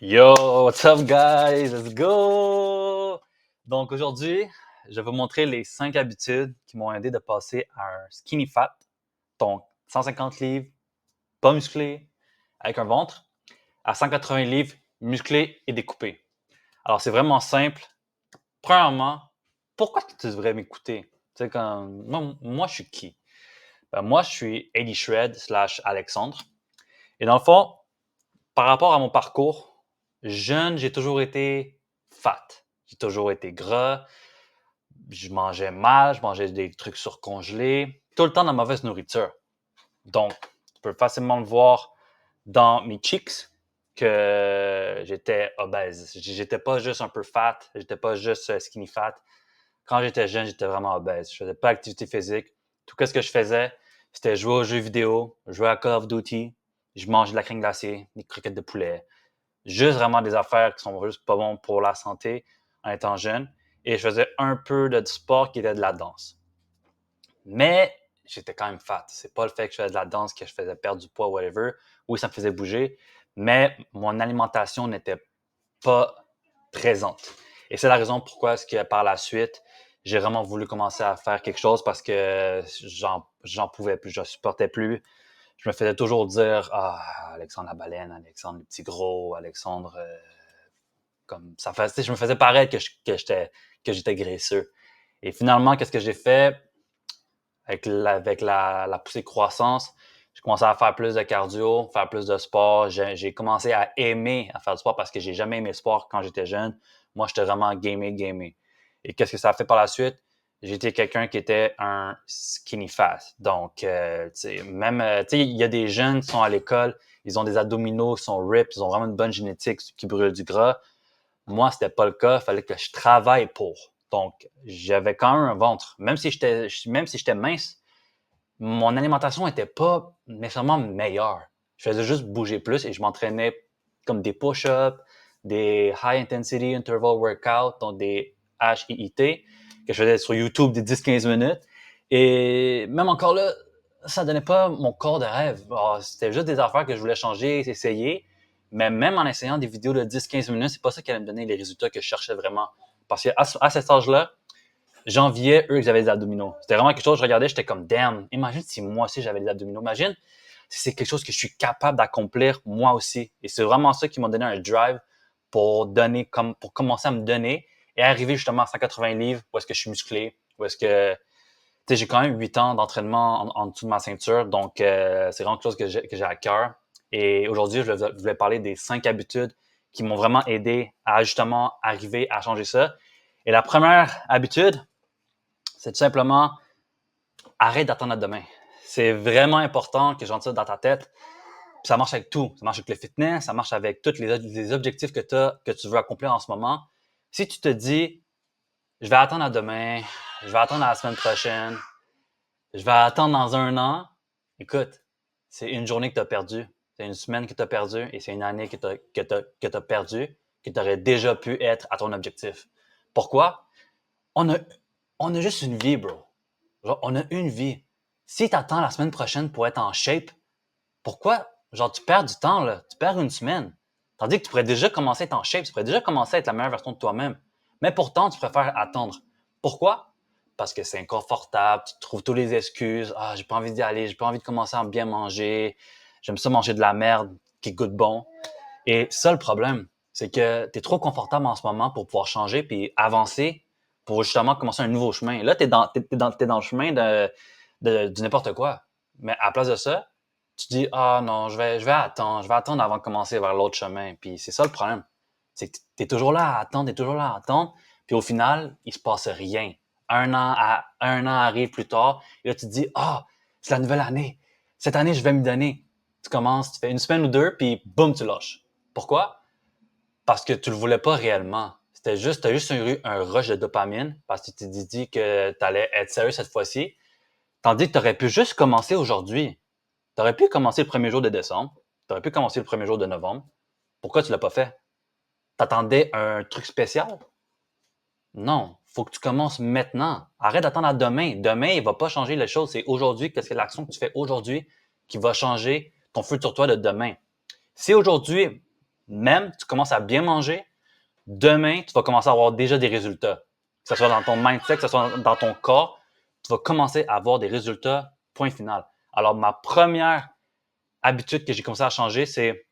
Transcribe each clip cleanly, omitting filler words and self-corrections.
Yo, what's up guys? Let's go! Donc aujourd'hui, je vais vous montrer les 5 habitudes qui m'ont aidé de passer à un skinny fat, donc 150 livres, pas musclé, avec un ventre, à 180 livres, musclé et découpé. Alors c'est vraiment simple. Premièrement, pourquoi tu devrais m'écouter? Tu sais, moi, je suis qui? Moi, je suis Eddie Shred slash Alexandre. Et dans le fond, par rapport à mon parcours, jeune, j'ai toujours été fat. J'ai toujours été gras. Je mangeais mal, je mangeais des trucs surcongelés. Tout le temps de la mauvaise nourriture. Donc, tu peux facilement le voir dans mes cheeks que j'étais obèse. J'étais pas juste un peu fat, j'étais pas juste skinny fat. Quand j'étais jeune, j'étais vraiment obèse. Je faisais pas d'activité physique. Tout ce que je faisais, c'était jouer aux jeux vidéo, jouer à Call of Duty. Je mangeais de la crème glacée, des croquettes de poulet, juste vraiment des affaires qui sont juste pas bonnes pour la santé en étant jeune. Et je faisais un peu de sport qui était de la danse. Mais j'étais quand même fat. C'est pas le fait que je faisais de la danse que je faisais perdre du poids, whatever. Oui, ça me faisait bouger, mais mon alimentation n'était pas présente. Et c'est la raison pourquoi est-ce que par la suite, j'ai vraiment voulu commencer à faire quelque chose parce que j'en pouvais plus, je supportais plus. Je me faisais toujours dire Alexandre la baleine, Alexandre le petit gros, Alexandre comme ça fait, je me faisais paraître que j'étais graisseux. Et finalement, qu'est-ce que j'ai fait avec la poussée de croissance? J'ai commencé à faire plus de cardio, faire plus de sport. J'ai commencé à aimer à faire du sport parce que j'ai jamais aimé le sport quand j'étais jeune. Moi, j'étais vraiment gamé. Et qu'est-ce que ça a fait par la suite? J'étais quelqu'un qui était un skinny fat. Donc, tu sais, même, tu sais, il y a des jeunes qui sont à l'école, ils ont des abdominaux qui sont ripped, ils ont vraiment une bonne génétique qui brûle du gras. Moi, c'était pas le cas. Il fallait que je travaille pour. Donc, j'avais quand même un ventre. Même si j'étais mince, mon alimentation était pas nécessairement meilleure. Je faisais juste bouger plus et je m'entraînais comme des push-ups, des high intensity interval workout, donc des HIIT, que je faisais sur YouTube des 10-15 minutes. Et même encore là, ça donnait pas mon corps de rêve. C'était juste des affaires que je voulais changer, essayer. Mais même en essayant des vidéos de 10-15 minutes, c'est pas ça qui allait me donner les résultats que je cherchais vraiment. Parce qu'à cet âge-là, j'enviais eux qu'ils avaient des abdominaux. C'était vraiment quelque chose, je regardais, j'étais comme, damn, imagine si moi aussi j'avais des abdominaux. Imagine si c'est quelque chose que je suis capable d'accomplir moi aussi. Et c'est vraiment ça qui m'a donné un drive pour commencer à me donner et arriver justement à 180 livres où est-ce que je suis musclé, où est-ce que, tu sais, j'ai quand même 8 ans d'entraînement en dessous de ma ceinture. Donc, c'est vraiment quelque chose que j'ai à cœur. Et aujourd'hui, je voulais parler des 5 habitudes qui m'ont vraiment aidé à justement arriver à changer ça. Et la première habitude, c'est tout simplement arrête d'attendre à demain. C'est vraiment important que j'entende ça dans ta tête. Puis ça marche avec tout. Ça marche avec le fitness, ça marche avec tous les objectifs que tu veux accomplir en ce moment. Si tu te dis, je vais attendre à demain, je vais attendre à la semaine prochaine, je vais attendre dans un an, écoute, c'est une journée que tu as perdue, c'est une semaine que tu as perdue et c'est une année que t'as perdue, que tu aurais déjà pu être à ton objectif. Pourquoi? On a, on a juste une vie, bro. Genre, on a une vie. Si tu attends la semaine prochaine pour être en shape, pourquoi? Genre, tu perds du temps, là. Tu perds une semaine. Tandis que tu pourrais déjà commencer à être en shape, tu pourrais déjà commencer à être la meilleure version de toi-même. Mais pourtant, tu préfères attendre. Pourquoi? Parce que c'est inconfortable, tu trouves toutes les excuses. Ah, j'ai pas envie d'y aller, j'ai pas envie de commencer à bien manger. J'aime ça manger de la merde qui goûte bon. Et ça, le problème, c'est que tu es trop confortable en ce moment pour pouvoir changer puis avancer pour justement commencer un nouveau chemin. Là, tu es dans le chemin du n'importe quoi. Mais à la place de ça, tu dis ah non, je vais attendre avant de commencer vers l'autre chemin. Puis c'est ça le problème. C'est que tu es toujours là à attendre, tu es toujours là à attendre. Puis au final, il se passe rien. Un an arrive plus tard, et là, tu te dis ah, c'est la nouvelle année. Cette année, je vais me donner. Tu commences, tu fais une semaine ou deux, puis boum, tu lâches. Pourquoi? Parce que tu le voulais pas réellement. T'as juste eu un rush de dopamine parce que tu t'es dit que tu allais être sérieux cette fois-ci. Tandis que tu aurais pu juste commencer aujourd'hui. Tu aurais pu commencer le premier jour de décembre. Tu aurais pu commencer le premier jour de novembre. Pourquoi tu l'as pas fait? T'attendais un truc spécial? Non. Faut que tu commences maintenant. Arrête d'attendre à demain. Demain, il va pas changer les choses. C'est aujourd'hui que c'est l'action que tu fais aujourd'hui qui va changer ton futur toi de demain. Si aujourd'hui, même tu commences à bien manger, demain, tu vas commencer à avoir déjà des résultats. Que ce soit dans ton mindset, que ce soit dans ton corps, tu vas commencer à avoir des résultats, point final. Alors, ma première habitude que j'ai commencé à changer, c'est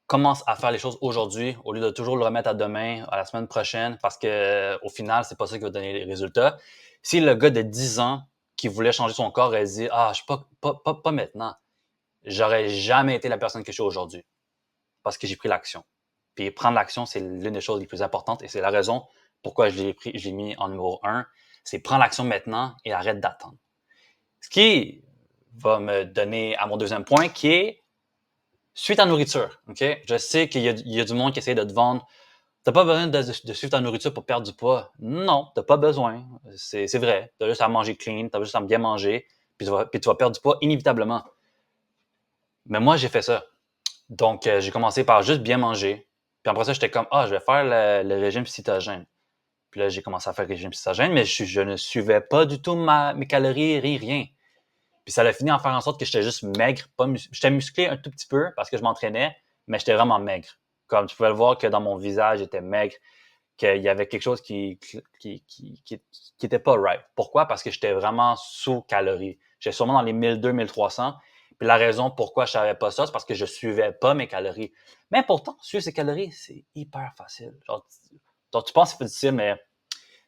commence à faire les choses aujourd'hui au lieu de toujours le remettre à demain, à la semaine prochaine, parce que au final, c'est pas ça qui va donner les résultats. Si le gars de 10 ans qui voulait changer son corps a dit ah, je suis pas maintenant, j'aurais jamais été la personne que je suis aujourd'hui parce que j'ai pris l'action. Puis prendre l'action, c'est l'une des choses les plus importantes et c'est la raison pourquoi je l'ai mis en numéro un. C'est prendre l'action maintenant et arrête d'attendre. Ce qui va me donner à mon deuxième point qui est suis ta nourriture. OK? Je sais qu'il y a du monde qui essaie de te vendre. T'as pas besoin de suivre ta nourriture pour perdre du poids. Non, t'as pas besoin. C'est vrai. T'as juste à manger clean, t'as juste à bien manger, puis tu vas perdre du poids inévitablement. Mais moi, j'ai fait ça. Donc, j'ai commencé par juste bien manger. Puis après ça, j'étais comme, ah, je vais faire le régime cytogène. Puis là, j'ai commencé à faire le régime cytogène, mais je ne suivais pas du tout mes calories, rien. Puis ça a fini en faire en sorte que j'étais juste maigre. J'étais musclé un tout petit peu parce que je m'entraînais, mais j'étais vraiment maigre. Comme tu pouvais le voir que dans mon visage, j'étais maigre, qu'il y avait quelque chose qui était pas right. Pourquoi? Parce que j'étais vraiment sous calories. J'étais sûrement dans les 1200, 1300. Puis la raison pourquoi je savais pas ça, c'est parce que je suivais pas mes calories. Mais pourtant, suivre ses calories, c'est hyper facile. Genre, tu penses que c'est difficile, mais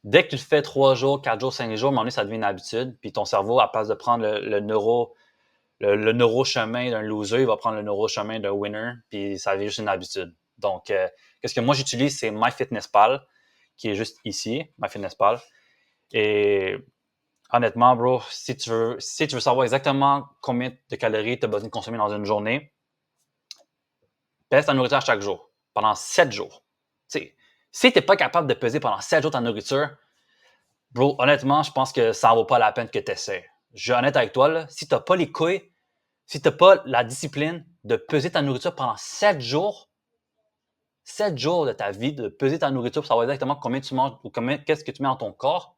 dès que tu le fais 3 jours, 4 jours, 5 jours, à un moment donné, ça devient une habitude. Puis ton cerveau, à place de prendre le neurochemin d'un loser, il va prendre le neurochemin d'un winner, puis ça devient juste une habitude. Donc, qu'est-ce que moi j'utilise, c'est MyFitnessPal, qui est juste ici, MyFitnessPal. Et honnêtement, bro, si tu veux savoir exactement combien de calories tu as besoin de consommer dans une journée, pèse ta nourriture chaque jour, pendant 7 jours. T'sais, si tu n'es pas capable de peser pendant 7 jours ta nourriture, bro, honnêtement, je pense que ça en vaut pas la peine que tu essaies. Je suis honnête avec toi, là, si tu n'as pas les couilles, si tu n'as pas la discipline de peser ta nourriture pendant 7 jours de ta vie, de peser ta nourriture pour savoir exactement combien tu manges ou qu'est-ce que tu mets dans ton corps,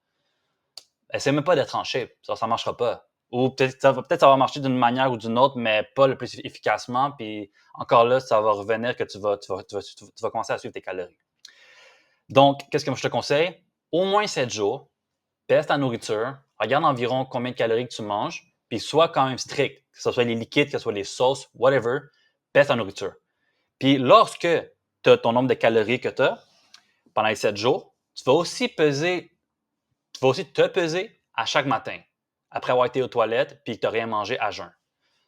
essaie même pas d'être en shape. Ça ne marchera pas. Ou peut-être ça va marcher d'une manière ou d'une autre, mais pas le plus efficacement. Puis encore là, ça va revenir que tu vas commencer à suivre tes calories. Donc, qu'est-ce que je te conseille? Au moins 7 jours, pèse ta nourriture, regarde environ combien de calories que tu manges, puis sois quand même strict, que ce soit les liquides, que ce soit les sauces, whatever, pèse ta nourriture. Puis lorsque tu as ton nombre de calories que tu as pendant les 7 jours, tu vas aussi te peser à chaque matin, après avoir été aux toilettes puis que tu n'as rien mangé à jeun.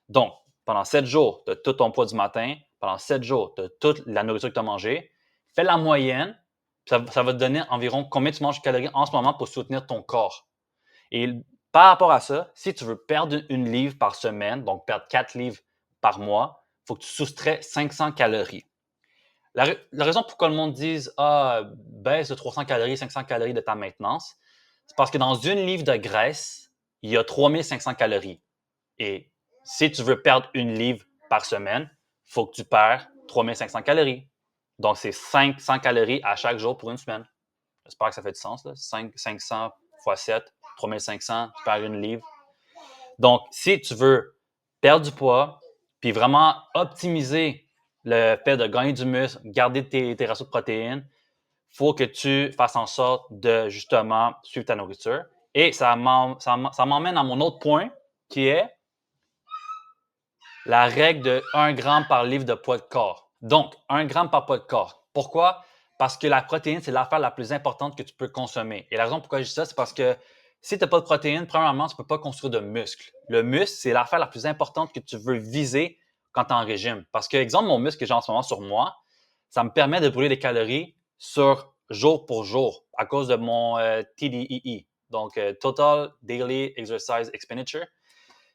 Donc, pendant 7 jours, tu as tout ton poids du matin, pendant 7 jours, tu as toute la nourriture que tu as mangée, fais la moyenne, ça va te donner environ combien tu manges de calories en ce moment pour soutenir ton corps. Et par rapport à ça, si tu veux perdre une livre par semaine, donc perdre 4 livres par mois, il faut que tu soustrais 500 calories. La raison pourquoi le monde dise ah, baisse de 300 calories, 500 calories de ta maintenance, c'est parce que dans une livre de graisse, il y a 3500 calories. Et si tu veux perdre une livre par semaine, il faut que tu perds 3500 calories. Donc, c'est 500 calories à chaque jour pour une semaine. J'espère que ça fait du sens. Là. 500 x 7, 3500, tu perds une livre. Donc, si tu veux perdre du poids, puis vraiment optimiser le fait de gagner du muscle, garder tes ratios de protéines, il faut que tu fasses en sorte de justement suivre ta nourriture. Et ça m'emmène à mon autre point qui est la règle de 1 gramme par livre de poids de corps. Donc, 1 gramme par poids de corps. Pourquoi? Parce que la protéine, c'est l'affaire la plus importante que tu peux consommer. Et la raison pourquoi je dis ça, c'est parce que si tu n'as pas de protéines, premièrement, tu ne peux pas construire de muscle. Le muscle, c'est l'affaire la plus importante que tu veux viser quand tu es en régime. Parce que, exemple, mon muscle que j'ai en ce moment sur moi, ça me permet de brûler des calories sur jour pour jour à cause de mon TDEE, donc Total Daily Exercise Expenditure.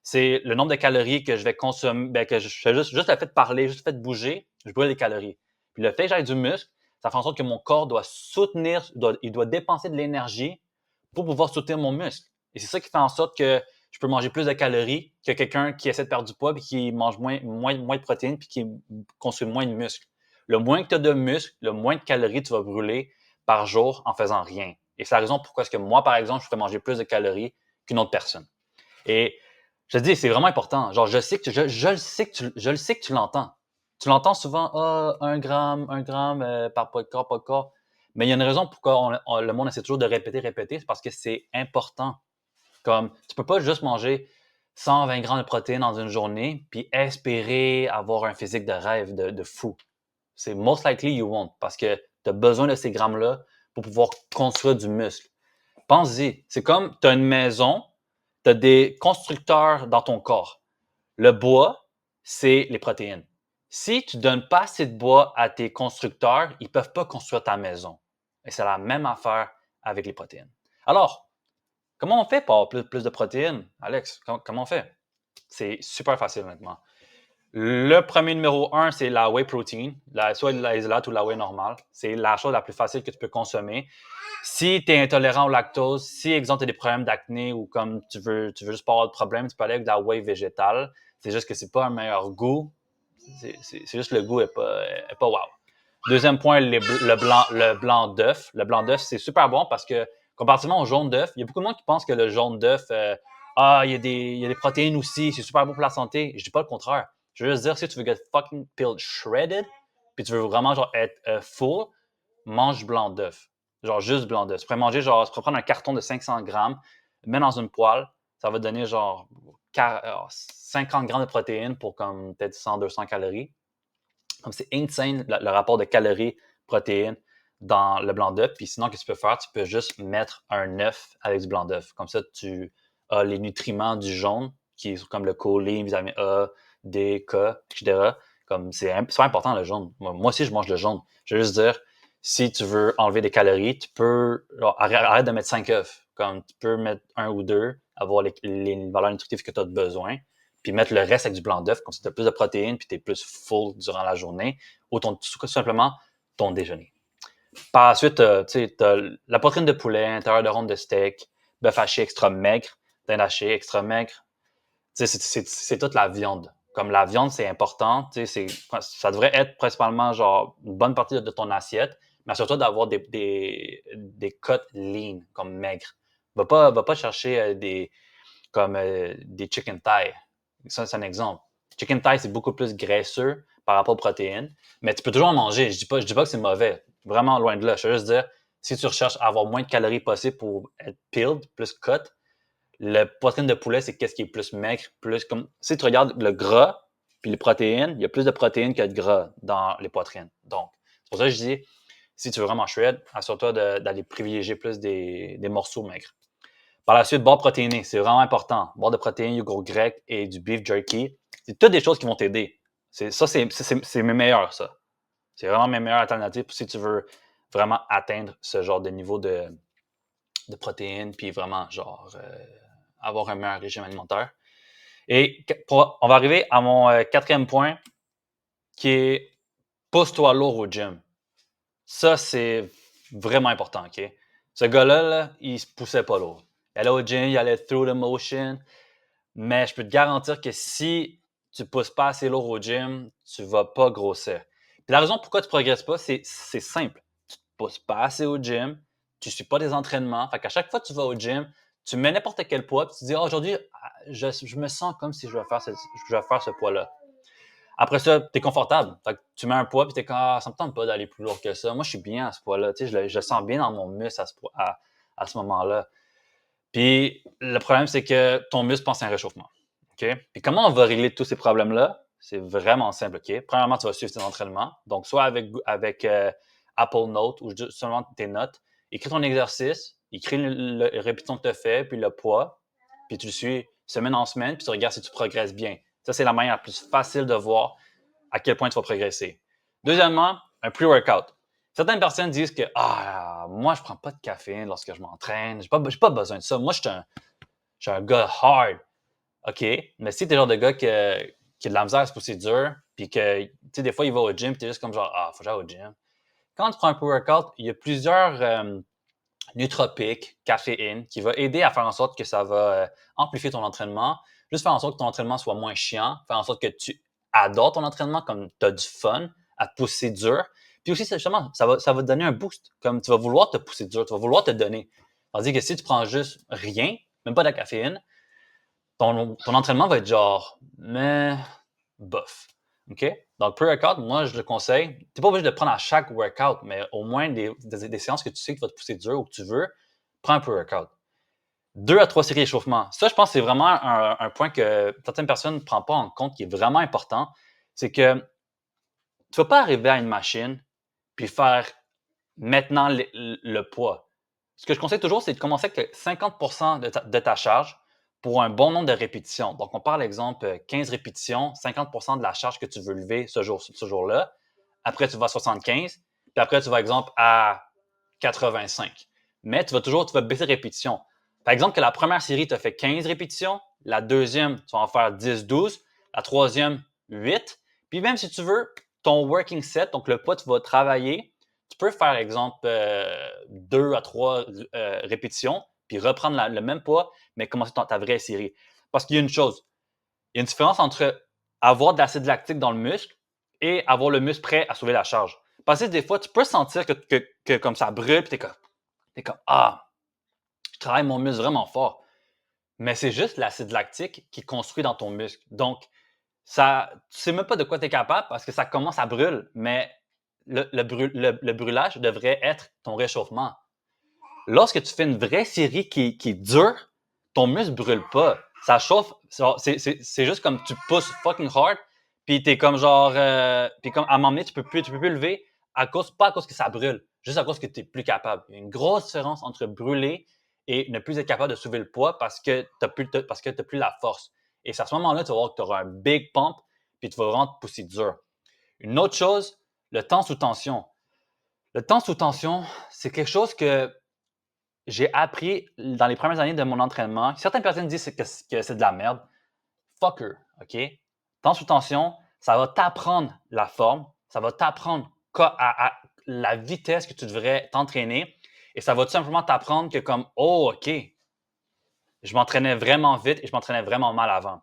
C'est le nombre de calories que je vais consommer, que je fais juste le fait de parler, juste le fait de bouger, je brûle des calories. Puis le fait que j'aille du muscle, ça fait en sorte que mon corps doit soutenir, il doit dépenser de l'énergie pour pouvoir soutenir mon muscle. Et c'est ça qui fait en sorte que je peux manger plus de calories que quelqu'un qui essaie de perdre du poids et qui mange moins de protéines puis qui consomme moins de muscles. Le moins que tu as de muscles, le moins de calories tu vas brûler par jour en faisant rien. Et c'est la raison pourquoi est-ce que moi, par exemple, je fais manger plus de calories qu'une autre personne. Et je te dis, c'est vraiment important. Genre, je le sais que tu l'entends. Tu l'entends souvent, ah, 1 gramme par poids de corps. Mais il y a une raison pourquoi le monde essaie toujours de répéter, c'est parce que c'est important. Comme, tu peux pas juste manger 120 grammes de protéines dans une journée puis espérer avoir un physique de rêve de fou. C'est most likely you won't parce que tu as besoin de ces grammes-là pour pouvoir construire du muscle. Pense-y, c'est comme tu as une maison, tu as des constructeurs dans ton corps. Le bois, c'est les protéines. Si tu ne donnes pas assez de bois à tes constructeurs, ils ne peuvent pas construire ta maison. Et c'est la même affaire avec les protéines. Alors, comment on fait pour avoir plus de protéines, Alex? Comment on fait? C'est super facile honnêtement. Le premier numéro un, c'est la whey protein, soit la isolate ou la whey normale. C'est la chose la plus facile que tu peux consommer. Si tu es intolérant au lactose, si, exemple, tu as des problèmes d'acné ou comme tu veux juste pas avoir de problème, tu peux aller avec de la whey végétale. C'est juste que c'est pas un meilleur goût. C'est juste le goût est pas wow. Deuxième point, le blanc d'œuf. Le blanc d'œuf, c'est super bon parce que, comparativement au jaune d'œuf, il y a beaucoup de monde qui pense que le jaune d'œuf, il y a des protéines aussi, c'est super bon pour la santé. Je dis pas le contraire. Je veux juste dire, si tu veux get fucking pilled shredded, puis tu veux vraiment genre être full, mange blanc d'œuf. Genre juste blanc d'œuf. Tu pourrais manger, genre, tu pourrais prendre un carton de 500 grammes, le mettre dans une poêle, ça va te donner genre 50 grammes de protéines pour comme peut-être 100-200 calories. Comme c'est insane le rapport de calories-protéines dans le blanc d'œuf. Puis sinon, qu'est-ce que tu peux faire? Tu peux juste mettre un œuf avec du blanc d'œuf. Comme ça, tu as les nutriments du jaune, qui est comme le choline, vitamine A, D, K, etc. Comme c'est super important le jaune. Moi aussi, je mange le jaune. Je veux juste dire, si tu veux enlever des calories, tu peux arrête de mettre 5 œufs. Comme tu peux mettre un ou deux, avoir les valeurs nutritives que tu as besoin, puis mettre le reste avec du blanc d'œuf, comme ça tu as plus de protéines, puis tu es plus full durant la journée, ou tout simplement ton déjeuner. Par la suite, tu as la poitrine de poulet, intérieur de ronde de steak, bœuf haché extra maigre, dinde hachée extra maigre. C'est toute la viande. Comme la viande, c'est important. Ça devrait être principalement genre une bonne partie de ton assiette, mais surtout d'avoir des cuts lean, comme maigres. Va pas chercher des chicken thigh. Ça, c'est un exemple. Chicken thigh, c'est beaucoup plus graisseux par rapport aux protéines, mais tu peux toujours en manger. Je dis pas que c'est mauvais. Vraiment loin de là. Je veux juste dire, si tu recherches à avoir moins de calories possible pour être peeled, plus cut, le poitrine de poulet, c'est qu'est-ce qui est plus maigre, plus comme. Si tu regardes le gras puis les protéines, il y a plus de protéines que de gras dans les poitrines. Donc, c'est pour ça que je dis, si tu veux vraiment shred, assure-toi d'aller privilégier plus des morceaux maigres. Par la suite, bord protéiné, c'est vraiment important. Bord de protéines, yogourt grec et du beef jerky. C'est toutes des choses qui vont t'aider. C'est mes meilleurs, ça. C'est vraiment mes meilleures alternatives si tu veux vraiment atteindre ce genre de niveau de protéines, puis vraiment, genre, avoir un meilleur régime alimentaire. Et on va arriver à mon quatrième point, qui est pousse-toi lourd au gym. Ça, c'est vraiment important, OK? Ce gars-là, là, il se poussait pas lourd. Il allait au gym, il allait through the motion, mais je peux te garantir que si tu ne pousses pas assez lourd au gym, tu ne vas pas grossir. Puis la raison pourquoi tu ne progresses pas, c'est simple. Tu ne te pousses pas assez au gym, tu ne suis pas des entraînements. Fait qu'à chaque fois que tu vas au gym, tu mets n'importe quel poids, puis tu te dis, oh, aujourd'hui, je me sens comme si je vais faire ce poids-là. Après ça, tu es confortable. Fait que tu mets un poids, puis tu es comme, ah, ça me tente pas d'aller plus lourd que ça. Moi, je suis bien à ce poids-là. Tu sais, je le sens bien dans mon muscle à ce moment-là. Puis le problème, c'est que ton muscle pense à un réchauffement. OK? Puis comment on va régler tous ces problèmes-là? C'est vraiment simple. OK? Premièrement, tu vas suivre tes entraînements. Donc, soit avec Apple Note ou juste seulement tes notes. Écris ton exercice, écris le répétition que tu as fait, puis le poids, puis tu le suis semaine en semaine, puis tu regardes si tu progresses bien. Ça, c'est la manière la plus facile de voir à quel point tu vas progresser. Deuxièmement, un pre-workout. Certaines personnes disent que moi, je ne prends pas de caféine lorsque je m'entraîne. Je n'ai pas besoin de ça. Moi, je suis un gars hard. OK, mais si tu es le genre de gars qui a de la misère à se pousser dur, puis que, tu sais, des fois, il va au gym, puis tu es juste comme genre, faut que j'aille au gym. Quand tu prends un pre-workout, il y a plusieurs nootropiques, caféine, qui va aider à faire en sorte que ça va amplifier ton entraînement, juste faire en sorte que ton entraînement soit moins chiant, faire en sorte que tu adores ton entraînement, comme tu as du fun à te pousser dur. Puis aussi, justement, ça va te donner un boost, comme tu vas vouloir te pousser dur, tu vas vouloir te donner. Tandis que si tu prends juste rien, même pas de la caféine, ton entraînement va être genre, mais bof. OK? Donc, pre-workout, moi, je le conseille. Tu n'es pas obligé de le prendre à chaque workout, mais au moins des séances que tu sais que tu vas te pousser dur ou que tu veux, prends un pre-workout. 2 à 3 séries d'échauffement. Ça, je pense que c'est vraiment un point que certaines personnes ne prennent pas en compte qui est vraiment important. C'est que tu ne vas pas arriver à une machine puis faire maintenant le poids. Ce que je conseille toujours, c'est de commencer avec 50% de ta charge pour un bon nombre de répétitions. Donc, on parle, exemple, 15 répétitions, 50% de la charge que tu veux lever ce jour-là. Après, tu vas à 75, puis après, tu vas, exemple, à 85. Mais tu vas baisser de répétitions. Par exemple, que la première série t'a fait 15 répétitions, la deuxième, tu vas en faire 10, 12, la troisième, 8. Puis même si tu veux, ton working set, donc le poids, tu vas travailler, tu peux faire, exemple, 2 à 3 répétitions, puis reprendre le même poids, mais commencer ta vraie série. Parce qu'il y a une chose, il y a une différence entre avoir de l'acide lactique dans le muscle et avoir le muscle prêt à sauver la charge. Parce que des fois, tu peux sentir que comme ça brûle, puis t'es comme ah, je travaille mon muscle vraiment fort. Mais c'est juste l'acide lactique qui construit dans ton muscle. Donc, ça, tu sais même pas de quoi tu es capable parce que ça commence à brûler, mais le brûlage devrait être ton réchauffement. Lorsque tu fais une vraie série qui est dure, ton muscle brûle pas. Ça chauffe. C'est juste comme tu pousses fucking hard, puis t'es comme genre. Puis comme à un moment donné, tu peux plus lever pas à cause que ça brûle, juste à cause que tu n'es plus capable. Il y a une grosse différence entre brûler et ne plus être capable de soulever le poids parce que tu n'as plus la force. Et c'est à ce moment-là, tu vas voir que tu auras un big pump, puis tu vas vraiment te pousser dur. Une autre chose, le temps sous tension. Le temps sous tension, c'est quelque chose que j'ai appris dans les premières années de mon entraînement. Certaines personnes disent que c'est de la merde. Fucker, OK? Temps sous tension, ça va t'apprendre la forme, ça va t'apprendre à la vitesse que tu devrais t'entraîner et ça va tout simplement t'apprendre que comme, oh, OK, je m'entraînais vraiment vite et je m'entraînais vraiment mal avant.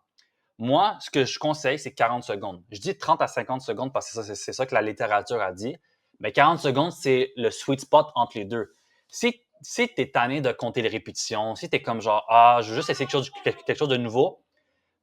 Moi, ce que je conseille, c'est 40 secondes. Je dis 30 à 50 secondes parce que c'est ça que la littérature a dit. Mais 40 secondes, c'est le sweet spot entre les deux. Si tu es tanné de compter les répétitions, si tu es comme genre, ah, je veux juste essayer quelque chose de nouveau,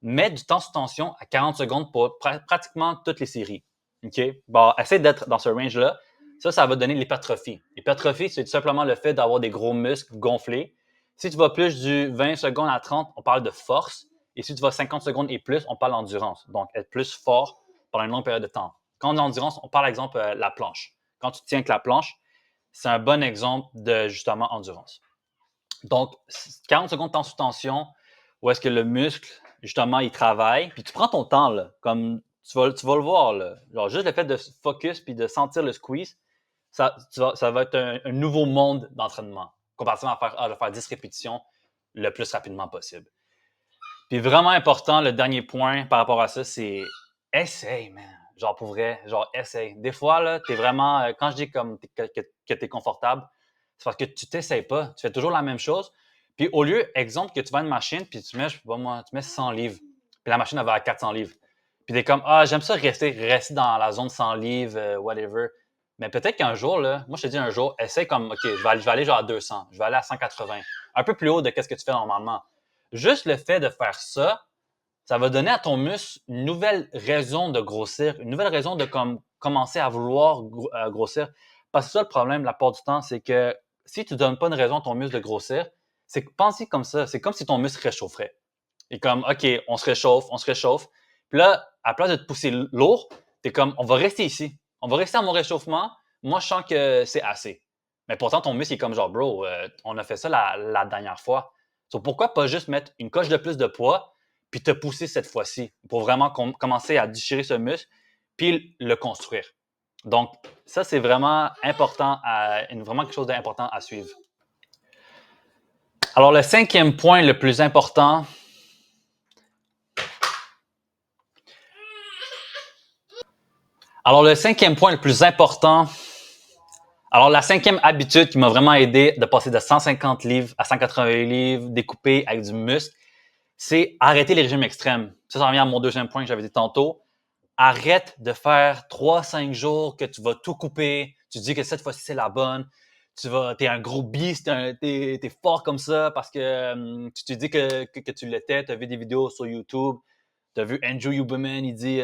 mets du temps sous tension à 40 secondes pour pratiquement toutes les séries. OK? Bon, essaie d'être dans ce range-là. Ça va donner l'hypertrophie. L'hypertrophie, c'est tout simplement le fait d'avoir des gros muscles gonflés. Si tu vas plus du 20 secondes à 30, on parle de force. Et si tu vas 50 secondes et plus, on parle d'endurance. Donc, être plus fort pendant une longue période de temps. Quand on dit endurance, on parle, par exemple, la planche. Quand tu tiens avec la planche, c'est un bon exemple de, justement, endurance. Donc, 40 secondes de temps sous tension, où est-ce que le muscle, justement, il travaille. Puis tu prends ton temps, là, comme tu vas le voir. Là. Genre, juste le fait de focus puis de sentir le squeeze, ça va être un nouveau monde d'entraînement, comparativement à faire 10 répétitions le plus rapidement possible. Puis vraiment important, le dernier point par rapport à ça, c'est essaye, man. Genre, pour vrai, genre, essaye. Des fois, là, t'es vraiment, quand je dis comme que t'es confortable, c'est parce que tu t'essayes pas. Tu fais toujours la même chose. Puis au lieu, exemple, que tu vas à une machine, puis tu mets, je sais pas moi, tu mets 100 livres. Puis la machine, elle va à 400 livres. Puis t'es comme, ah, j'aime ça rester dans la zone 100 livres, whatever. Mais peut-être qu'un jour, là, moi, je te dis un jour, essaye comme, OK, je vais aller genre à 200, je vais aller à 180, un peu plus haut de ce que tu fais normalement. Juste le fait de faire ça, ça va donner à ton muscle une nouvelle raison de grossir, une nouvelle raison de commencer à vouloir grossir. Parce que ça, le problème, la plupart du temps, c'est que si tu ne donnes pas une raison à ton muscle de grossir, c'est que pense-y comme ça. C'est comme si ton muscle réchaufferait. Et comme, OK, on se réchauffe, on se réchauffe. Puis là, à place de te pousser lourd, tu es comme, on va rester ici. On va rester à mon réchauffement. Moi, je sens que c'est assez. Mais pourtant, ton muscle est comme genre, bro, on a fait ça la dernière fois. Donc, pourquoi pas juste mettre une coche de plus de poids puis te pousser cette fois-ci pour vraiment commencer à déchirer ce muscle puis le construire. Donc, ça, c'est vraiment important, vraiment quelque chose d'important à suivre. Alors, le cinquième point le plus important, la cinquième habitude qui m'a vraiment aidé de passer de 150 livres à 180 livres découpés avec du muscle, c'est arrêter les régimes extrêmes. Ça revient à mon deuxième point que j'avais dit tantôt. Arrête de faire 3-5 jours que tu vas tout couper. Tu dis que cette fois-ci, c'est la bonne. T'es un gros beast, t'es fort comme ça parce que tu te dis que tu l'étais, tu as vu des vidéos sur YouTube. Tu as vu Andrew Huberman, il dit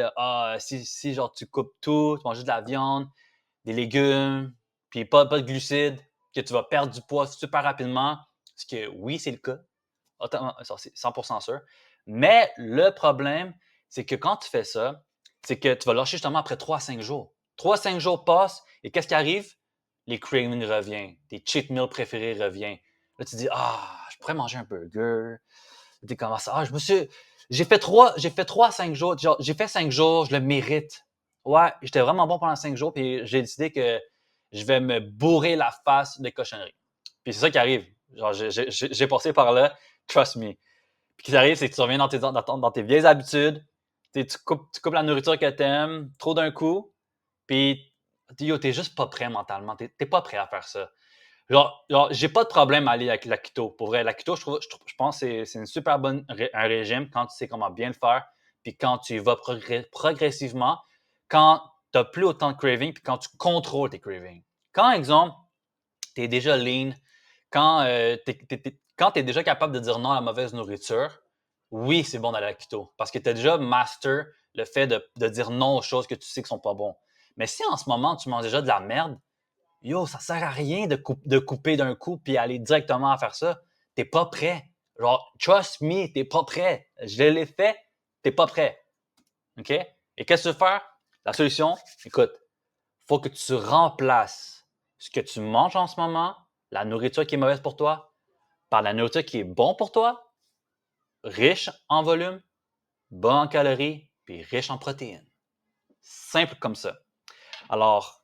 si genre tu coupes tout, tu manges juste de la viande, des légumes, puis pas de glucides, que tu vas perdre du poids super rapidement. Ce que oui, c'est le cas. C'est 100% sûr. Mais le problème, c'est que quand tu fais ça, c'est que tu vas lâcher justement après 3 à 5 jours. 3 à 5 jours passent et qu'est-ce qui arrive? Les cravings reviennent. Tes cheat meals préférés reviennent. Là, tu te dis, je pourrais manger un burger. Tu commences, j'ai fait 3 à 5 jours. Genre, j'ai fait 5 jours, je le mérite. Ouais, j'étais vraiment bon pendant 5 jours, puis j'ai décidé que je vais me bourrer la face de cochonneries. Puis c'est ça qui arrive. Genre, j'ai passé par là, trust me. Puis ce qui arrive, c'est que tu reviens dans tes vieilles habitudes, tu coupes la nourriture que tu aimes trop d'un coup, puis t'es juste pas prêt mentalement. T'es pas prêt à faire ça. Genre, j'ai pas de problème à aller avec la keto. Pour vrai, la keto, je pense que c'est une super bonne un régime quand tu sais comment bien le faire, puis quand tu y vas progressivement, quand tu n'as plus autant de cravings, puis quand tu contrôles tes cravings. Quand, exemple, tu es déjà lean, quand tu es déjà capable de dire non à la mauvaise nourriture, oui, c'est bon d'aller à la keto. Parce que tu as déjà master le fait de dire non aux choses que tu sais qui sont pas bonnes. Mais si en ce moment, tu manges déjà de la merde, yo, ça sert à rien de couper d'un coup puis aller directement à faire ça. T'es pas prêt. Genre, trust me, t'es pas prêt. Je l'ai fait, t'es pas prêt. OK? Et qu'est-ce que tu veux faire? La solution, écoute, faut que tu remplaces ce que tu manges en ce moment, la nourriture qui est mauvaise pour toi, par la nourriture qui est bonne pour toi, riche en volume, bas en calories, puis riche en protéines. Simple comme ça. Alors,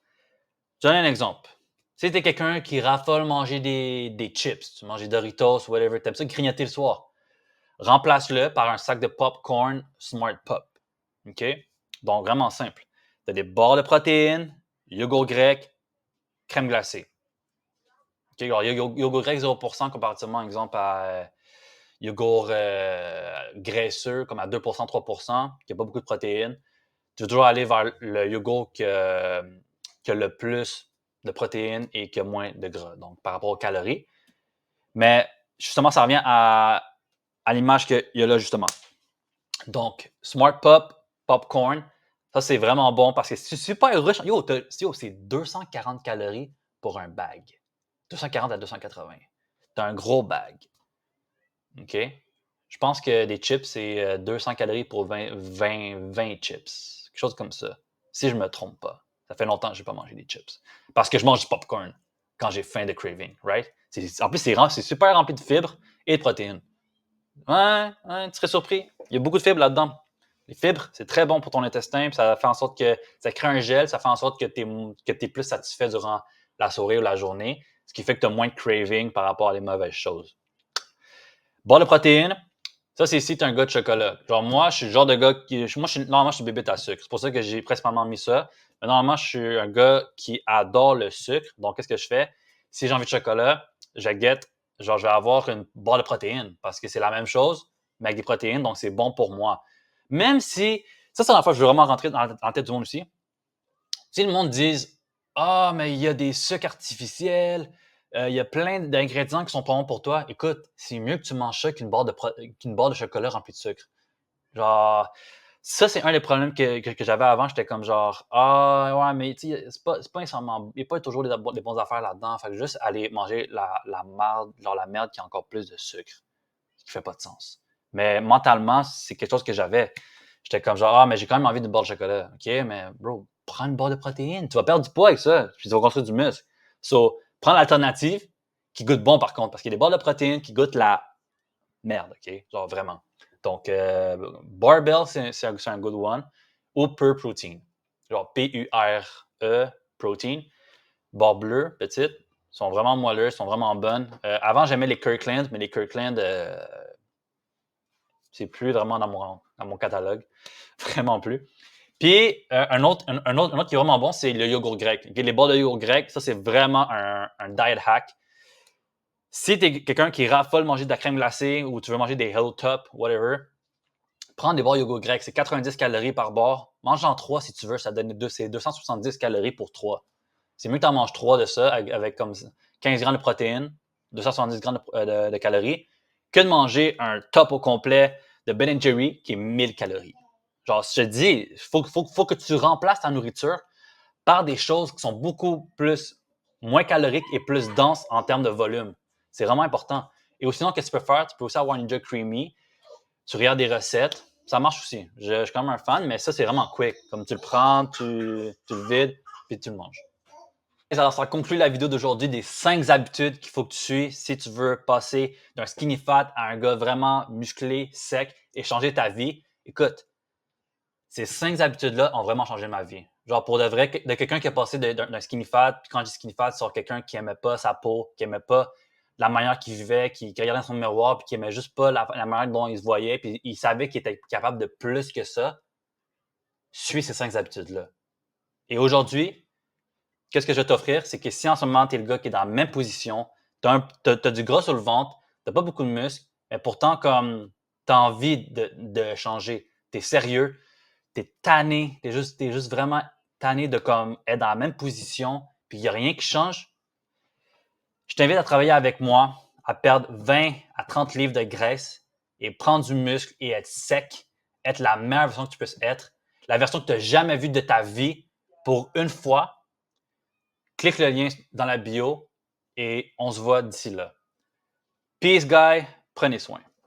je donne un exemple. Si tu es quelqu'un qui raffole manger des chips, tu manges des Doritos, whatever, tu aimes ça grignoter le soir, remplace-le par un sac de popcorn Smart Pop. OK? Donc, vraiment simple. Tu as des barres de protéines, yogourt grec, crème glacée. OK? Alors, yogourt grec 0% comparativement, exemple, à yogourt graisseux, comme à 2%, 3%, qui n'a pas beaucoup de protéines. Tu veux toujours aller vers le yogourt qui a le plus de protéines et qui a moins de gras, donc par rapport aux calories. Mais justement, ça revient à l'image qu'il y a là, justement. Donc, Smart Pop, Popcorn, ça c'est vraiment bon parce que c'est super riche. Yo, c'est 240 calories pour un bag. 240 à 280. C'est un gros bag. OK? Je pense que des chips, c'est 200 calories pour 20 chips. Quelque chose comme ça. Si je ne me trompe pas. Ça fait longtemps que je n'ai pas mangé des chips. Parce que je mange du popcorn quand j'ai faim de craving, right? En plus, c'est super rempli de fibres et de protéines. Ouais, tu serais surpris. Il y a beaucoup de fibres là-dedans. Les fibres, c'est très bon pour ton intestin, puis ça fait en sorte que ça crée un gel, ça fait en sorte que tu es plus satisfait durant la soirée ou la journée, ce qui fait que tu as moins de craving par rapport à les mauvaises choses. Barre de protéines, ça, c'est si tu es un gars de chocolat. Genre, moi, je suis le genre de gars qui. Normalement, je suis bébête à sucre. C'est pour ça que j'ai principalement mis ça. Mais normalement, je suis un gars qui adore le sucre. Donc, qu'est-ce que je fais? Si j'ai envie de chocolat, je guette. Genre, je vais avoir une barre de protéines parce que c'est la même chose, mais avec des protéines. Donc, c'est bon pour moi. Même si. Ça, c'est la fois que je veux vraiment rentrer dans la tête du monde aussi. Si le monde dise mais il y a des sucres artificiels, il y a plein d'ingrédients qui sont pas bons pour toi. Écoute, c'est mieux que tu manges ça qu'une barre de chocolat remplie de sucre. Genre, ça, c'est un des problèmes que j'avais avant. J'étais comme genre, ouais, mais tu sais, c'est pas nécessairement, il n'y a pas toujours des bonnes affaires là-dedans. Fait que juste aller manger la merde, genre la merde qui a encore plus de sucre, ce qui fait pas de sens. Mais mentalement, c'est quelque chose que j'avais. J'étais comme genre, mais j'ai quand même envie d'une barre de chocolat. OK, mais bro, prends une barre de protéines. Tu vas perdre du poids avec ça. Puis tu vas construire du muscle. So, prends l'alternative qui goûte bon par contre, parce qu'il y a des barres de protéines qui goûtent la merde, OK? Genre vraiment. Donc, Barbell, c'est un good one. Ou Pure Protein. Genre P-U-R-E, Protein. Barre bleue, petite. Sont vraiment moelleuses, sont vraiment bonnes. Avant, j'aimais les Kirkland, mais les Kirkland, c'est plus vraiment dans mon catalogue. Vraiment plus. Puis, un autre qui est vraiment bon, c'est le yogourt grec. Okay, les barres de yogourt grec, ça, c'est vraiment un diet hack. Si tu es quelqu'un qui raffole manger de la crème glacée ou tu veux manger des Hilltop, whatever, prends des barres yogourt grec. C'est 90 calories par barre. Mange-en 3 si tu veux. Ça donne 270 calories pour 3. C'est mieux que tu en manges 3 de ça avec comme 15 grammes de protéines, 270 grammes de calories, que de manger un top au complet de Ben Jerry qui est 1000 calories. Genre, je te dis, il faut que tu remplaces ta nourriture par des choses qui sont beaucoup plus moins caloriques et plus denses en termes de volume. C'est vraiment important. Et sinon, qu'est-ce que tu peux faire? Tu peux aussi avoir une Ninja Creamy. Tu regardes des recettes. Ça marche aussi. Je suis quand même un fan, mais ça, c'est vraiment quick. Comme tu le prends, tu le vides, puis tu le manges. Alors, ça conclut la vidéo d'aujourd'hui des 5 habitudes qu'il faut que tu suives si tu veux passer d'un skinny fat à un gars vraiment musclé, sec et changer ta vie. Écoute, ces 5 habitudes-là ont vraiment changé ma vie. Genre, pour de vrai, de quelqu'un qui a passé d'un skinny fat, puis quand je dis skinny fat, sur quelqu'un qui aimait pas sa peau, qui aimait pas la manière qu'il vivait, qui regardait son miroir, puis qui aimait juste pas la manière dont il se voyait, puis il savait qu'il était capable de plus que ça, suis ces 5 habitudes-là. Et aujourd'hui, qu'est-ce que je vais t'offrir? C'est que si en ce moment, tu es le gars qui est dans la même position, tu as, du gras sur le ventre, tu n'as pas beaucoup de muscles, mais pourtant, comme tu as envie de changer, tu es sérieux, tu es tanné, t'es juste vraiment tanné de comme être dans la même position, puis il n'y a rien qui change, je t'invite à travailler avec moi, à perdre 20 à 30 livres de graisse et prendre du muscle et être sec, être la meilleure version que tu puisses être, la version que tu n'as jamais vue de ta vie pour une fois. Clique le lien dans la bio et on se voit d'ici là. Peace, guys. Prenez soin.